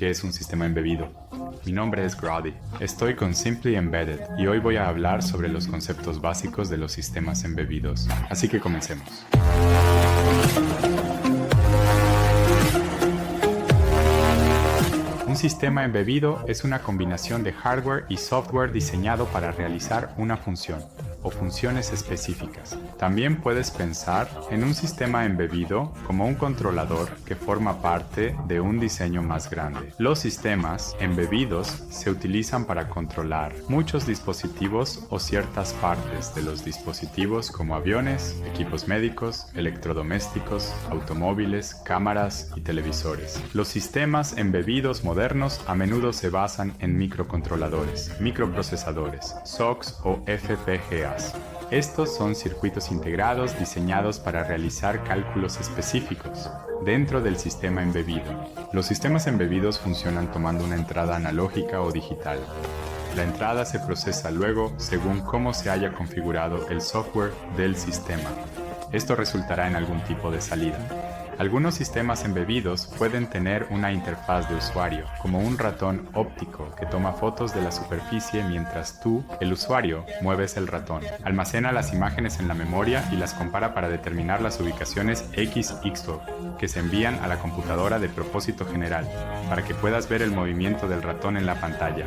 ¿Qué es un sistema embebido? Mi nombre es Grady. Estoy con Simply Embedded y hoy voy a hablar sobre los conceptos básicos de los sistemas embebidos. Así que comencemos. Un sistema embebido es una combinación de hardware y software diseñado para realizar una función o funciones específicas. También puedes pensar en un sistema embebido como un controlador que forma parte de un diseño más grande. Los sistemas embebidos se utilizan para controlar muchos dispositivos o ciertas partes de los dispositivos como aviones, equipos médicos, electrodomésticos, automóviles, cámaras y televisores. Los sistemas embebidos modernos a menudo se basan en microcontroladores, microprocesadores, SoCs o FPGAs. Estos son circuitos integrados diseñados para realizar cálculos específicos dentro del sistema embebido. Los sistemas embebidos funcionan tomando una entrada analógica o digital. La entrada se procesa luego según cómo se haya configurado el software del sistema. Esto resultará en algún tipo de salida. Algunos sistemas embebidos pueden tener una interfaz de usuario, como un ratón óptico que toma fotos de la superficie mientras tú, el usuario, mueves el ratón. Almacena las imágenes en la memoria y las compara para determinar las ubicaciones X y XOR que se envían a la computadora de propósito general, para que puedas ver el movimiento del ratón en la pantalla.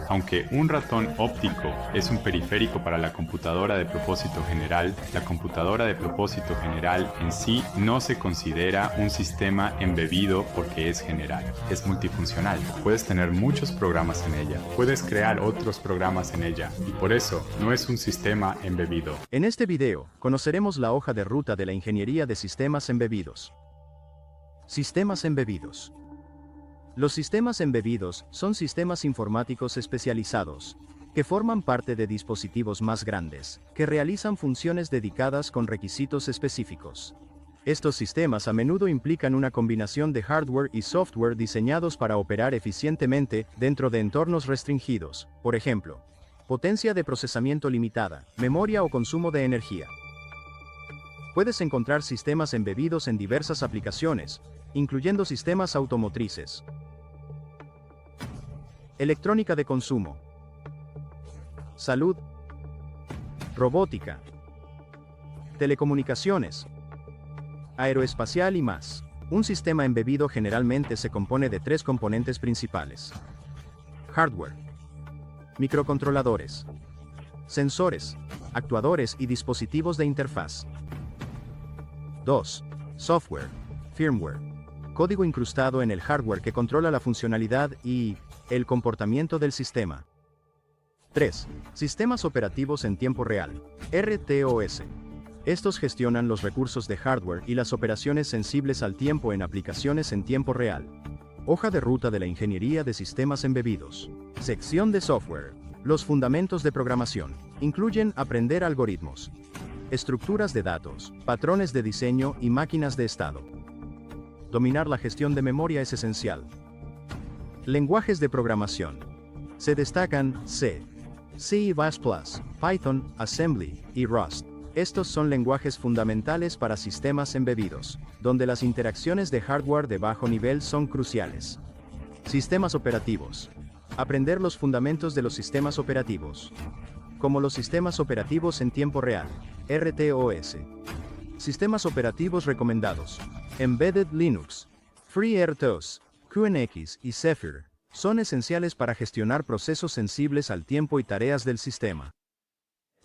Aunque un ratón óptico es un periférico para la computadora de propósito general, la computadora de propósito general en sí no se considera un sistema embebido porque es general, es multifuncional. Puedes tener muchos programas en ella, puedes crear otros programas en ella y por eso no es un sistema embebido. En este video, conoceremos la hoja de ruta de la ingeniería de sistemas embebidos. Sistemas embebidos. Los sistemas embebidos son sistemas informáticos especializados, que forman parte de dispositivos más grandes, que realizan funciones dedicadas con requisitos específicos. Estos sistemas a menudo implican una combinación de hardware y software diseñados para operar eficientemente dentro de entornos restringidos, por ejemplo, potencia de procesamiento limitada, memoria o consumo de energía. Puedes encontrar sistemas embebidos en diversas aplicaciones, incluyendo sistemas automotrices, electrónica de consumo, salud, robótica, telecomunicaciones, aeroespacial y más. Un sistema embebido generalmente se compone de tres componentes principales: hardware, microcontroladores, sensores, actuadores y dispositivos de interfaz. 2. Software, firmware, código incrustado en el hardware que controla la funcionalidad y el comportamiento del sistema. 3. Sistemas operativos en tiempo real, RTOS. Estos gestionan los recursos de hardware y las operaciones sensibles al tiempo en aplicaciones en tiempo real. Hoja de ruta de la ingeniería de sistemas embebidos. Sección de software. Los fundamentos de programación incluyen aprender algoritmos, estructuras de datos, patrones de diseño y máquinas de estado. Dominar la gestión de memoria es esencial. Lenguajes de programación. Se destacan C, C++, Python, Assembly y Rust. Estos son lenguajes fundamentales para sistemas embebidos, donde las interacciones de hardware de bajo nivel son cruciales. Sistemas operativos. Aprender los fundamentos de los sistemas operativos, como los sistemas operativos en tiempo real, RTOS. Sistemas operativos recomendados. Embedded Linux, FreeRTOS, QNX y Zephyr son esenciales para gestionar procesos sensibles al tiempo y tareas del sistema.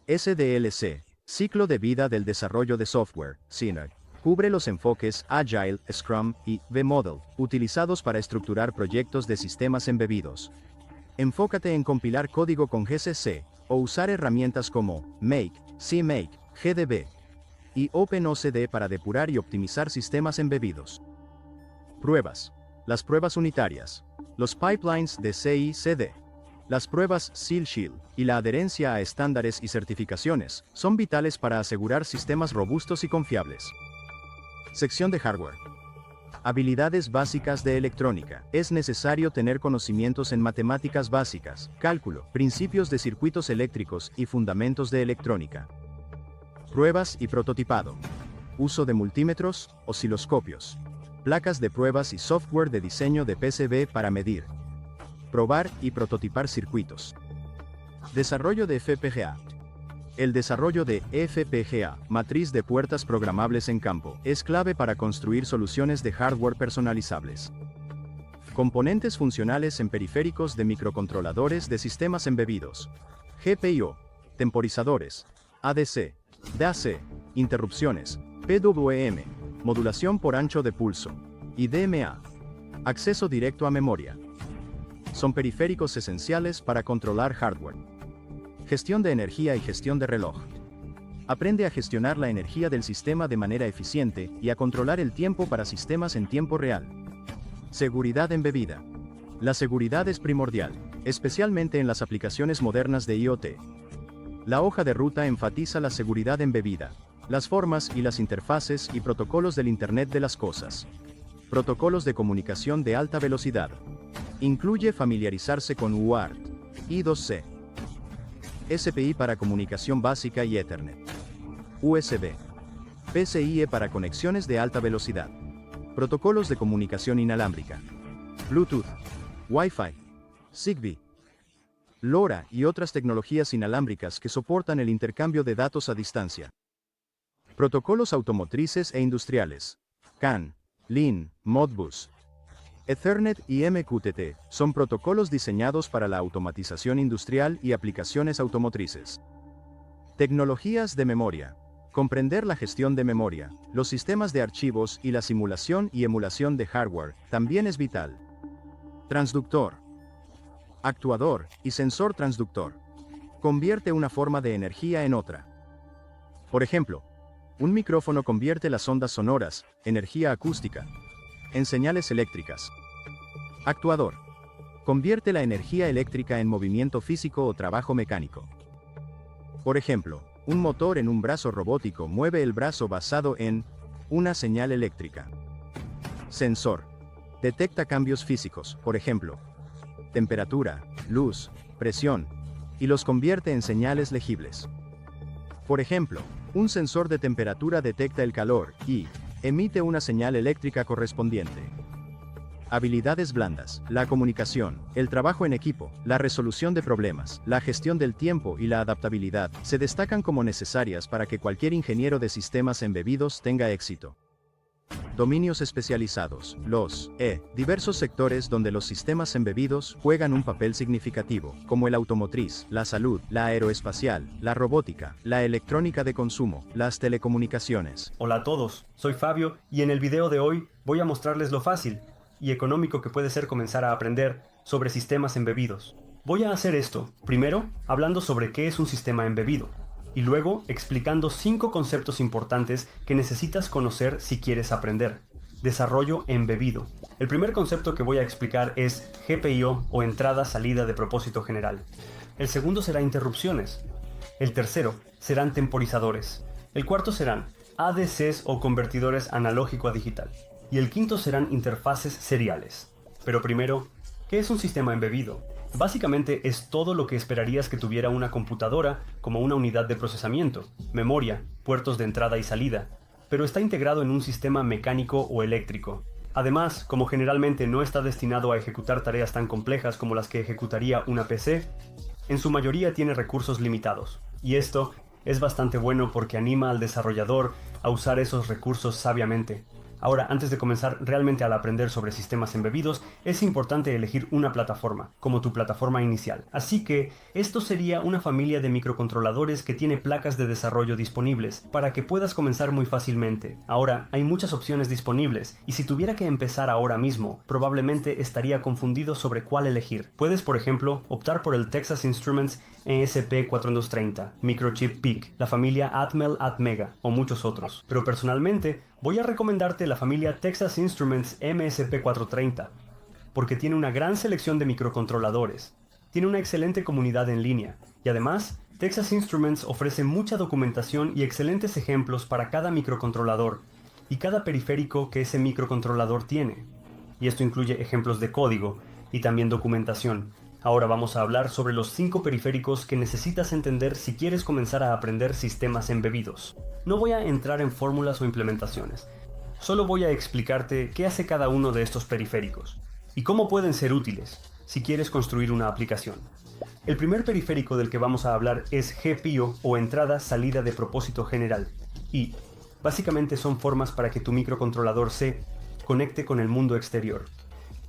SDLC, ciclo de vida del desarrollo de software, CINAG, cubre los enfoques Agile, Scrum y V-Model, utilizados para estructurar proyectos de sistemas embebidos. Enfócate en compilar código con GCC, o usar herramientas como Make, CMake, GDB y OpenOCD para depurar y optimizar sistemas embebidos. Pruebas. Las pruebas unitarias, los pipelines de CI/CD, las pruebas Seal/Shield y la adherencia a estándares y certificaciones son vitales para asegurar sistemas robustos y confiables. Sección de hardware. Habilidades básicas de electrónica. Es necesario tener conocimientos en matemáticas básicas, cálculo, principios de circuitos eléctricos y fundamentos de electrónica. Pruebas y prototipado. Uso de multímetros, osciloscopios, placas de pruebas y software de diseño de PCB para medir, probar y prototipar circuitos. Desarrollo de FPGA. El desarrollo de FPGA, matriz de puertas programables en campo, es clave para construir soluciones de hardware personalizables. Componentes funcionales en periféricos de microcontroladores de sistemas embebidos. GPIO, temporizadores, ADC, DAC, interrupciones, PWM, modulación por ancho de pulso, y DMA. Acceso directo a memoria. Son periféricos esenciales para controlar hardware. Gestión de energía y gestión de reloj. Aprende a gestionar la energía del sistema de manera eficiente y a controlar el tiempo para sistemas en tiempo real. Seguridad embebida. La seguridad es primordial, especialmente en las aplicaciones modernas de IoT. La hoja de ruta enfatiza la seguridad embebida, las formas y las interfaces y protocolos del Internet de las cosas. Protocolos de comunicación de alta velocidad. Incluye familiarizarse con UART, I2C, SPI para comunicación básica y Ethernet, USB, PCIe para conexiones de alta velocidad, protocolos de comunicación inalámbrica, Bluetooth, Wi-Fi, Zigbee, LoRa y otras tecnologías inalámbricas que soportan el intercambio de datos a distancia. Protocolos automotrices e industriales, CAN, LIN, Modbus, Ethernet y MQTT son protocolos diseñados para la automatización industrial y aplicaciones automotrices. Tecnologías de memoria. Comprender la gestión de memoria, los sistemas de archivos y la simulación y emulación de hardware también es vital. Transductor, actuador y sensor transductor. Convierte una forma de energía en otra. Por ejemplo, un micrófono convierte las ondas sonoras, energía acústica, en señales eléctricas. Actuador. Convierte la energía eléctrica en movimiento físico o trabajo mecánico. Por ejemplo, un motor en un brazo robótico mueve el brazo basado en una señal eléctrica. Sensor. Detecta cambios físicos, por ejemplo, temperatura, luz, presión, y los convierte en señales legibles. Por ejemplo, un sensor de temperatura detecta el calor y emite una señal eléctrica correspondiente. Habilidades blandas, la comunicación, el trabajo en equipo, la resolución de problemas, la gestión del tiempo y la adaptabilidad se destacan como necesarias para que cualquier ingeniero de sistemas embebidos tenga éxito. Dominios especializados, diversos sectores donde los sistemas embebidos juegan un papel significativo, como el automotriz, la salud, la aeroespacial, la robótica, la electrónica de consumo, las telecomunicaciones. Hola a todos, soy Fabio y en el video de hoy voy a mostrarles lo fácil y económico que puede ser comenzar a aprender sobre sistemas embebidos. Voy a hacer esto, primero, hablando sobre qué es un sistema embebido, y luego explicando 5 conceptos importantes que necesitas conocer si quieres aprender. Desarrollo embebido. El primer concepto que voy a explicar es GPIO o entrada-salida de propósito general. El segundo será interrupciones. El tercero serán temporizadores. El cuarto serán ADCs o convertidores analógico a digital. Y el quinto serán interfaces seriales. Pero primero, ¿qué es un sistema embebido? Básicamente es todo lo que esperarías que tuviera una computadora como una unidad de procesamiento, memoria, puertos de entrada y salida, pero está integrado en un sistema mecánico o eléctrico. Además, como generalmente no está destinado a ejecutar tareas tan complejas como las que ejecutaría una PC, en su mayoría tiene recursos limitados. Y esto es bastante bueno porque anima al desarrollador a usar esos recursos sabiamente. Ahora, antes de comenzar realmente al aprender sobre sistemas embebidos, es importante elegir una plataforma, como tu plataforma inicial. Así que, esto sería una familia de microcontroladores que tiene placas de desarrollo disponibles, para que puedas comenzar muy fácilmente. Ahora, hay muchas opciones disponibles, y si tuviera que empezar ahora mismo, probablemente estaría confundido sobre cuál elegir. Puedes, por ejemplo, optar por el Texas Instruments ESP4230, Microchip PIC, la familia Atmel Atmega, o muchos otros. Pero personalmente, voy a recomendarte la familia Texas Instruments MSP430, porque tiene una gran selección de microcontroladores, tiene una excelente comunidad en línea, y además, Texas Instruments ofrece mucha documentación y excelentes ejemplos para cada microcontrolador, y cada periférico que ese microcontrolador tiene. Y esto incluye ejemplos de código, y también documentación. Ahora vamos a hablar sobre los 5 periféricos que necesitas entender si quieres comenzar a aprender sistemas embebidos. No voy a entrar en fórmulas o implementaciones. solo voy a explicarte qué hace cada uno de estos periféricos y cómo pueden ser útiles si quieres construir una aplicación. El primer periférico del que vamos a hablar es GPIO o entrada-salida de propósito general y básicamente son formas para que tu microcontrolador se conecte con el mundo exterior.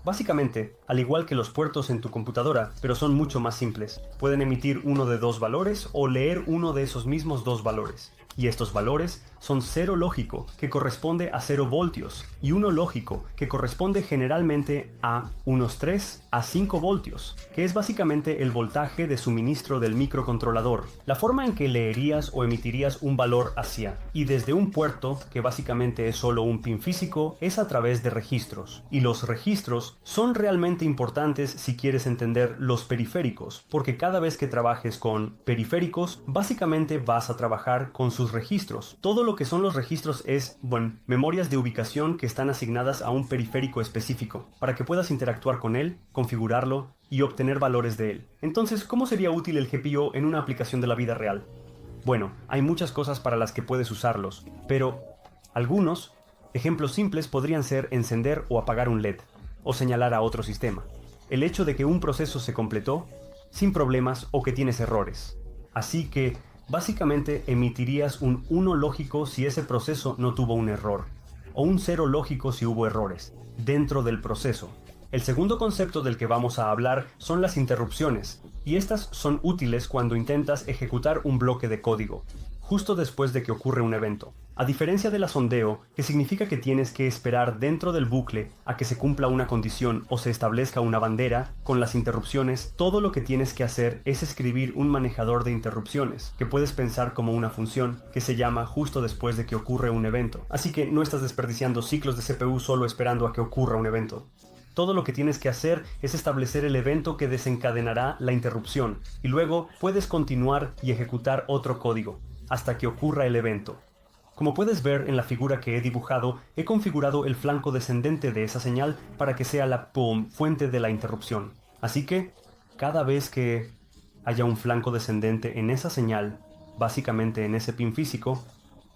Básicamente, al igual que los puertos en tu computadora, pero son mucho más simples. Pueden emitir uno de dos valores o leer uno de esos mismos dos valores. Y estos valores son 0 lógico, que corresponde a 0 voltios, y 1 lógico, que corresponde generalmente a unos 3 a 5 voltios, que es básicamente el voltaje de suministro del microcontrolador. La forma en que leerías o emitirías un valor hacia y desde un puerto, que básicamente es solo un pin físico, es a través de registros. Y los registros son realmente importantes si quieres entender los periféricos, porque cada vez que trabajes con periféricos, básicamente vas a trabajar con sus registros. Todo lo que son los registros es, memorias de ubicación que están asignadas a un periférico específico, para que puedas interactuar con él, configurarlo y obtener valores de él. Entonces, ¿cómo sería útil el GPIO en una aplicación de la vida real? Bueno, hay muchas cosas para las que puedes usarlos, pero algunos ejemplos simples podrían ser encender o apagar un LED, o señalar a otro sistema. El hecho de que un proceso se completó sin problemas o que tienes errores. Así que básicamente emitirías un 1 lógico si ese proceso no tuvo un error, o un 0 lógico si hubo errores, dentro del proceso. El segundo concepto del que vamos a hablar son las interrupciones, y estas son útiles cuando intentas ejecutar un bloque de código, justo después de que ocurre un evento. A diferencia del sondeo, que significa que tienes que esperar dentro del bucle a que se cumpla una condición o se establezca una bandera, con las interrupciones, todo lo que tienes que hacer es escribir un manejador de interrupciones, que puedes pensar como una función que se llama justo después de que ocurre un evento. Así que no estás desperdiciando ciclos de CPU solo esperando a que ocurra un evento. Todo lo que tienes que hacer es establecer el evento que desencadenará la interrupción, y luego puedes continuar y ejecutar otro código, hasta que ocurra el evento. Como puedes ver en la figura que he dibujado, he configurado el flanco descendente de esa señal para que sea la fuente de la interrupción. Así que, cada vez que haya un flanco descendente en esa señal, básicamente en ese pin físico,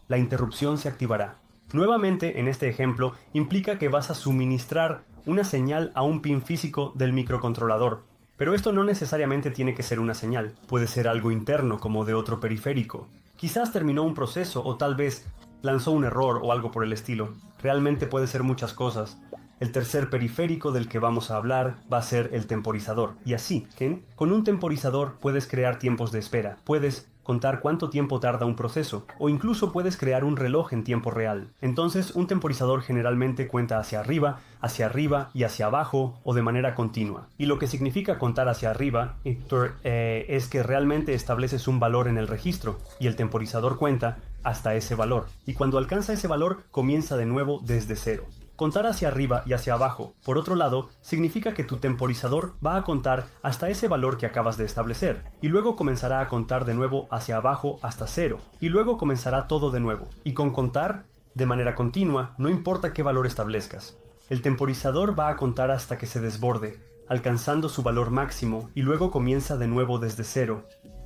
la interrupción se activará. Nuevamente, en este ejemplo, implica que vas a suministrar una señal a un pin físico del microcontrolador. Pero esto no necesariamente tiene que ser una señal, puede ser algo interno como de otro periférico. Quizás terminó un proceso o tal vez lanzó un error o algo por el estilo. Realmente puede ser muchas cosas. El tercer periférico del que vamos a hablar va a ser el temporizador. Y así, con un temporizador puedes crear tiempos de espera. Puedes contar cuánto tiempo tarda un proceso, o incluso puedes crear un reloj en tiempo real. Entonces, un temporizador generalmente cuenta hacia arriba y hacia abajo, o de manera continua. Y lo que significa contar hacia arriba, es que realmente estableces un valor en el registro, y el temporizador cuenta hasta ese valor. Y cuando alcanza ese valor, comienza de nuevo desde cero. Contar hacia arriba y hacia abajo, por otro lado, significa que tu temporizador va a contar hasta ese valor que acabas de establecer, y luego comenzará a contar de nuevo hacia abajo hasta cero, y luego comenzará todo de nuevo. Y con contar de manera continua, no importa qué valor establezcas. El temporizador va a contar hasta que se desborde, alcanzando su valor máximo, y luego comienza de nuevo desde cero.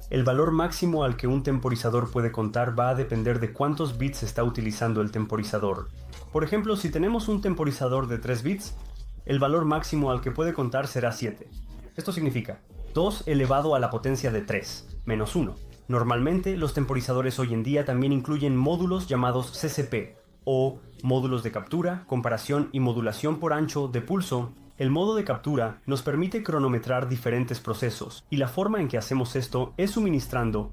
El valor máximo al que un temporizador puede contar va a depender de cuántos bits está utilizando el temporizador. Por ejemplo, si tenemos un temporizador de 3 bits, el valor máximo al que puede contar será 7. Esto significa 2 elevado a la potencia de 3, menos 1. Normalmente, los temporizadores hoy en día también incluyen módulos llamados CCP, o módulos de captura, comparación y modulación por ancho de pulso. El modo de captura nos permite cronometrar diferentes procesos, y la forma en que hacemos esto es suministrando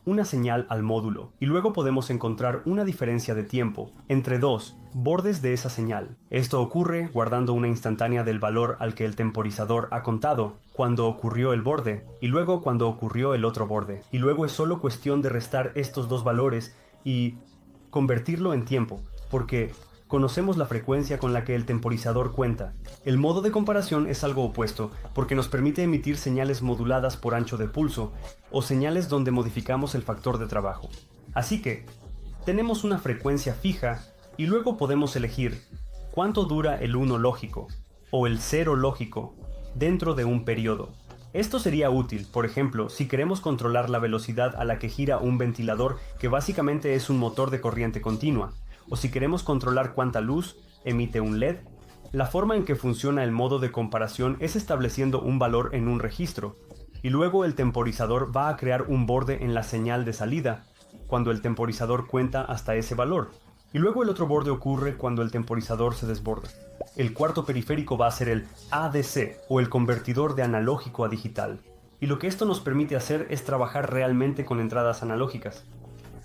una señal al módulo, y luego podemos encontrar una diferencia de tiempo entre dos bordes de esa señal. Esto ocurre guardando una instantánea del valor al que el temporizador ha contado cuando ocurrió el borde, y luego cuando ocurrió el otro borde. Y luego es solo cuestión de restar estos dos valores y convertirlo en tiempo, porque conocemos la frecuencia con la que el temporizador cuenta. El modo de comparación es algo opuesto, porque nos permite emitir señales moduladas por ancho de pulso, o señales donde modificamos el factor de trabajo. Así que, tenemos una frecuencia fija, y luego podemos elegir cuánto dura el 1 lógico, o el 0 lógico, dentro de un periodo. Esto sería útil, por ejemplo, si queremos controlar la velocidad a la que gira un ventilador, que básicamente es un motor de corriente continua, o si queremos controlar cuánta luz emite un LED, la forma en que funciona el modo de comparación es estableciendo un valor en un registro, y luego el temporizador va a crear un borde en la señal de salida, cuando el temporizador cuenta hasta ese valor, y luego el otro borde ocurre cuando el temporizador se desborda. El cuarto periférico va a ser el ADC, o el convertidor de analógico a digital, y lo que esto nos permite hacer es trabajar realmente con entradas analógicas.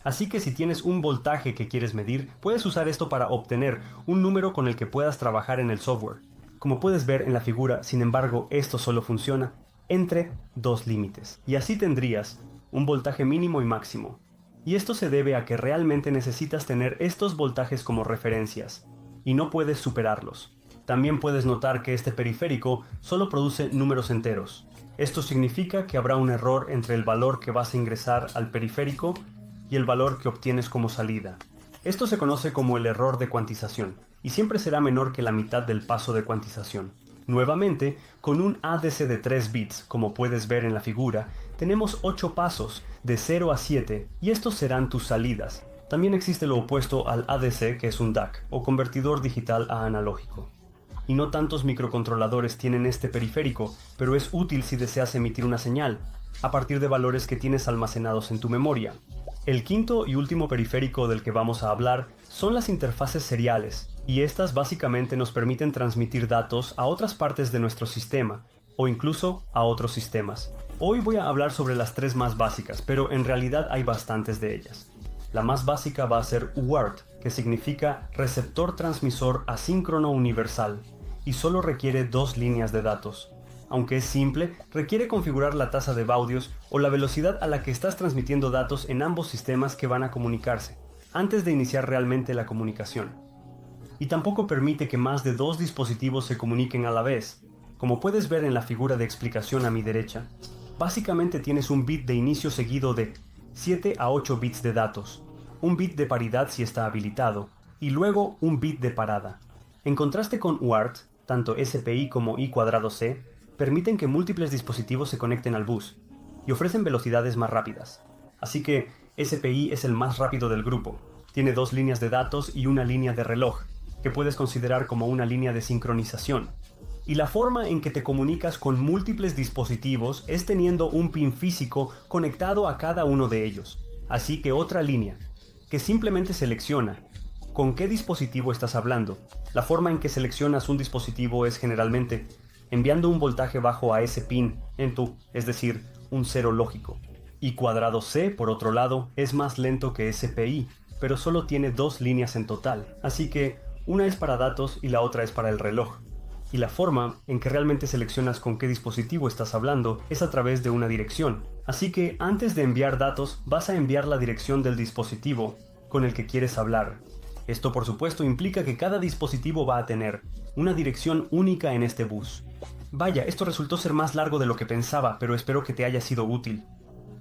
Así que si tienes un voltaje que quieres medir, puedes usar esto para obtener un número con el que puedas trabajar en el software. Como puedes ver en la figura, sin embargo, esto solo funciona entre dos límites. Y así tendrías un voltaje mínimo y máximo. Y esto se debe a que realmente necesitas tener estos voltajes como referencias, y no puedes superarlos. También puedes notar que este periférico solo produce números enteros. Esto significa que habrá un error entre el valor que vas a ingresar al periférico y el valor que obtienes como salida. Esto se conoce como el error de cuantización, y siempre será menor que la mitad del paso de cuantización. Nuevamente, con un ADC de 3 bits, como puedes ver en la figura, tenemos 8 pasos, de 0 a 7, y estos serán tus salidas. También existe lo opuesto al ADC, que es un DAC, o convertidor digital a analógico. Y no tantos microcontroladores tienen este periférico, pero es útil si deseas emitir una señal, a partir de valores que tienes almacenados en tu memoria. El quinto y último periférico del que vamos a hablar son las interfaces seriales, y estas básicamente nos permiten transmitir datos a otras partes de nuestro sistema, o incluso a otros sistemas. Hoy voy a hablar sobre las tres más básicas, pero en realidad hay bastantes de ellas. La más básica va a ser UART, que significa receptor transmisor asíncrono universal, y solo requiere 2 líneas de datos. Aunque es simple, requiere configurar la tasa de baudios o la velocidad a la que estás transmitiendo datos en ambos sistemas que van a comunicarse, antes de iniciar realmente la comunicación. Y tampoco permite que más de 2 dispositivos se comuniquen a la vez. Como puedes ver en la figura de explicación a mi derecha, básicamente tienes un bit de inicio seguido de 7 a 8 bits de datos, un bit de paridad si está habilitado, y luego un bit de parada. En contraste con UART, tanto SPI como I²C permiten que múltiples dispositivos se conecten al bus, y ofrecen velocidades más rápidas. Así que SPI es el más rápido del grupo. Tiene 2 líneas de datos y una línea de reloj, que puedes considerar como una línea de sincronización. Y la forma en que te comunicas con múltiples dispositivos es teniendo un pin físico conectado a cada uno de ellos. Así que otra línea, que simplemente selecciona con qué dispositivo estás hablando. La forma en que seleccionas un dispositivo es generalmente enviando un voltaje bajo a ese pin es decir, un 0 lógico. I²C, por otro lado, es más lento que SPI, pero solo tiene 2 líneas en total, así que una es para datos y la otra es para el reloj. Y la forma en que realmente seleccionas con qué dispositivo estás hablando es a través de una dirección. Así que antes de enviar datos, vas a enviar la dirección del dispositivo con el que quieres hablar. Esto por supuesto implica que cada dispositivo va a tener una dirección única en este bus. Vaya, esto resultó ser más largo de lo que pensaba, pero espero que te haya sido útil.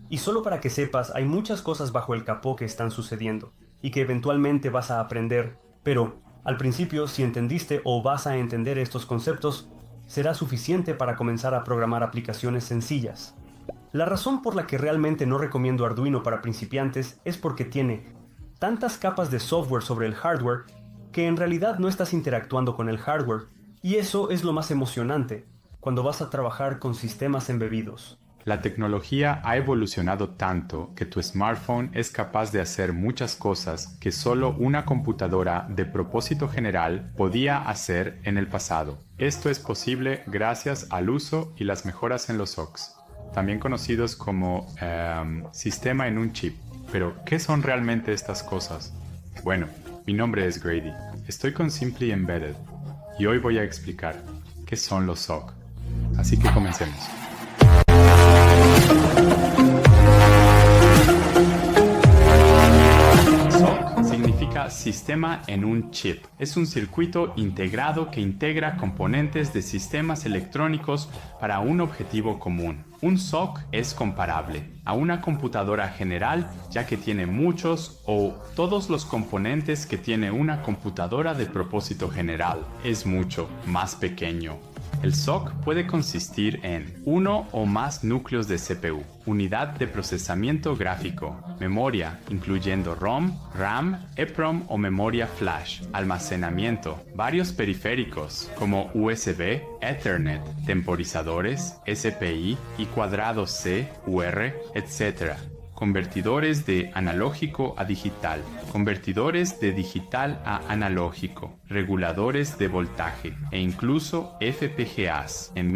Y solo para que sepas, hay muchas cosas bajo el capó que están sucediendo, y que eventualmente vas a aprender, pero al principio, si entendiste o vas a entender estos conceptos, será suficiente para comenzar a programar aplicaciones sencillas. La razón por la que realmente no recomiendo Arduino para principiantes es porque tiene tantas capas de software sobre el hardware que en realidad no estás interactuando con el hardware, y eso es lo más emocionante cuando vas a trabajar con sistemas embebidos. La tecnología ha evolucionado tanto que tu smartphone es capaz de hacer muchas cosas que solo una computadora de propósito general podía hacer en el pasado. Esto es posible gracias al uso y las mejoras en los SoCs, también conocidos como sistema en un chip. Pero, ¿qué son realmente estas cosas? Bueno, mi nombre es Grady, estoy con Simply Embedded y hoy voy a explicar qué son los SoC. Así que comencemos. SoC significa sistema en un chip. Es un circuito integrado que integra componentes de sistemas electrónicos para un objetivo común. Un SoC es comparable a una computadora general ya que tiene muchos o todos los componentes que tiene una computadora de propósito general. Es mucho más pequeño. El SoC puede consistir en uno o más núcleos de CPU, unidad de procesamiento gráfico, memoria, incluyendo ROM, RAM, EPROM o memoria flash, almacenamiento, varios periféricos como USB, Ethernet, temporizadores, SPI y cuadrados C, UR, etc. Convertidores de analógico a digital, convertidores de digital a analógico, reguladores de voltaje e incluso FPGAs. En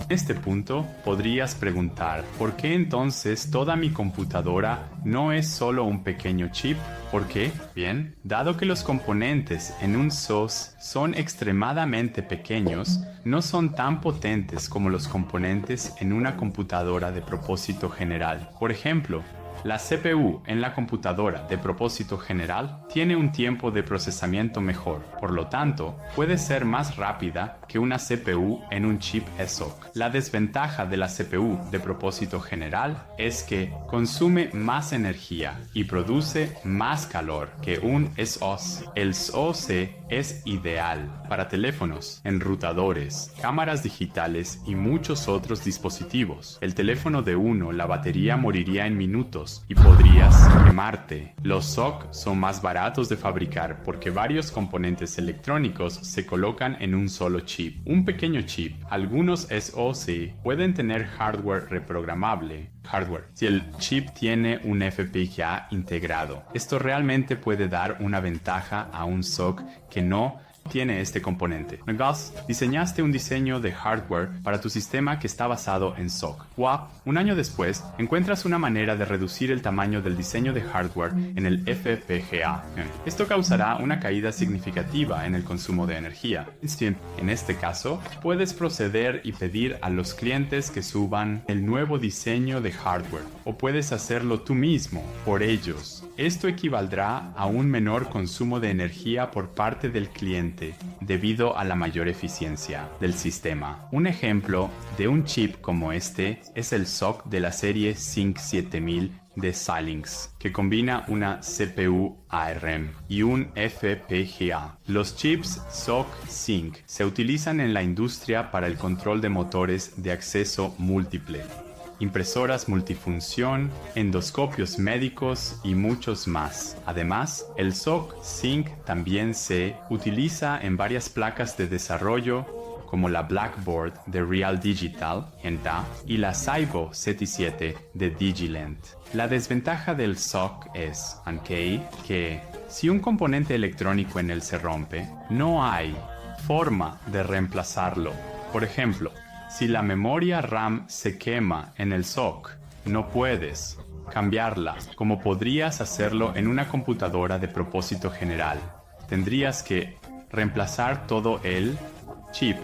este punto podrías preguntar, ¿por qué entonces toda mi computadora no es solo un pequeño chip? ¿Por qué? Bien, dado que los componentes en un SoC son extremadamente pequeños, no son tan potentes como los componentes en una computadora de propósito general. Por ejemplo, la CPU en la computadora de propósito general tiene un tiempo de procesamiento mejor, por lo tanto, puede ser más rápida que una CPU en un chip SoC. La desventaja de la CPU de propósito general es que consume más energía y produce más calor que un SoC. El SoC es ideal para teléfonos, enrutadores, cámaras digitales y muchos otros dispositivos. El teléfono de uno, la batería moriría en minutos y podrías quemarte. Los SoC son más baratos de fabricar porque varios componentes electrónicos se colocan en un solo chip. Un pequeño chip. Algunos SoC pueden tener hardware reprogramable. Si el chip tiene un FPGA integrado. Esto realmente puede dar una ventaja a un SoC que no tiene este componente. Gus, diseñaste un diseño de hardware para tu sistema que está basado en SoC. Un año después, encuentras una manera de reducir el tamaño del diseño de hardware en el FPGA. Esto causará una caída significativa en el consumo de energía. En este caso, puedes proceder y pedir a los clientes que suban el nuevo diseño de hardware, o puedes hacerlo tú mismo, por ellos. Esto equivaldrá a un menor consumo de energía por parte del cliente debido a la mayor eficiencia del sistema. Un ejemplo de un chip como este es el SoC de la serie Sync 7000 de Xilinx, que combina una CPU ARM y un FPGA. Los chips SoC Sync se utilizan en la industria para el control de motores de acceso múltiple, impresoras multifunción, endoscopios médicos y muchos más. Además, el SoC Sync también se utiliza en varias placas de desarrollo como la Blackboard de Real Digital y la Saibo Z7 de Digilent. La desventaja del SoC es, que si un componente electrónico en él se rompe, no hay forma de reemplazarlo. Por ejemplo, si la memoria RAM se quema en el SoC, no puedes cambiarla como podrías hacerlo en una computadora de propósito general. Tendrías que reemplazar todo el chip,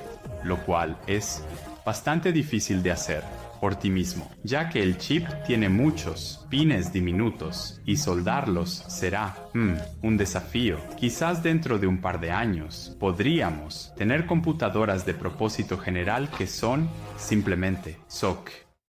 lo cual es bastante difícil de hacer por ti mismo, ya que el chip tiene muchos pines diminutos y soldarlos será un desafío. Quizás dentro de un par de años podríamos tener computadoras de propósito general que son simplemente SoC.